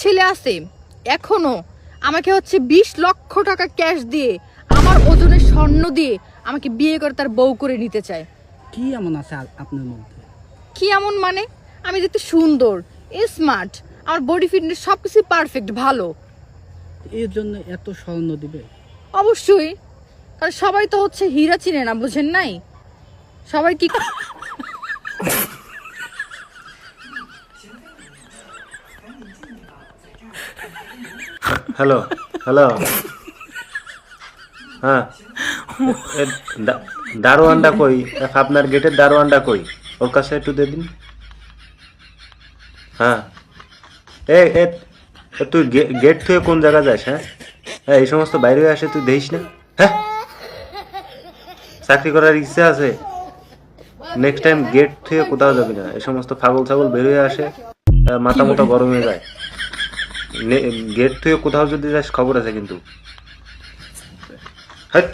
ছেলে আছে এখনো আমাকে হচ্ছে 20 লক্ষ টাকা ক্যাশ দিয়ে আমার ওজনের স্বর্ণ দিয়ে আমাকে বিয়ে করে তার বউ করে নিতে চায়। কি এমন আছে আপনার মধ্যে? কি এমন মানে? আমি দেখতে সুন্দর, স্মার্ট, আমার বডি ফিটনেস সবকিছু পারফেক্ট, ভালো। এর জন্য এত স্বর্ণ দিবে? অবশ্যই, কারণ সবাই তো হচ্ছে হীরা চিনে না, বুঝেন নাই? সবাই কি হ্যালো হ্যালো, হ্যাঁ দারোয়ানটা কই? আপনার গেটের দারোয়ানটা কই? ওর কাছে একটু দিয়ে দিন। হ্যাঁ, এ এ তুই গেট থেকে কোন জায়গা যাস? হ্যাঁ, এই সমস্ত বাইরে হয়ে আসে, তুই দেখিস না? হ্যাঁ, চাকরি করার ইচ্ছা আছে, নেক্সট টাইম গেট থেকে কোথাও যাবি না। এই সমস্ত ছাগল বের হয়ে আসে, মাথা মোটা গরম হয়ে যায়। গেট থেকে কোথাও যদি যাস খবর আছে কিন্তু। হ্যাঁ।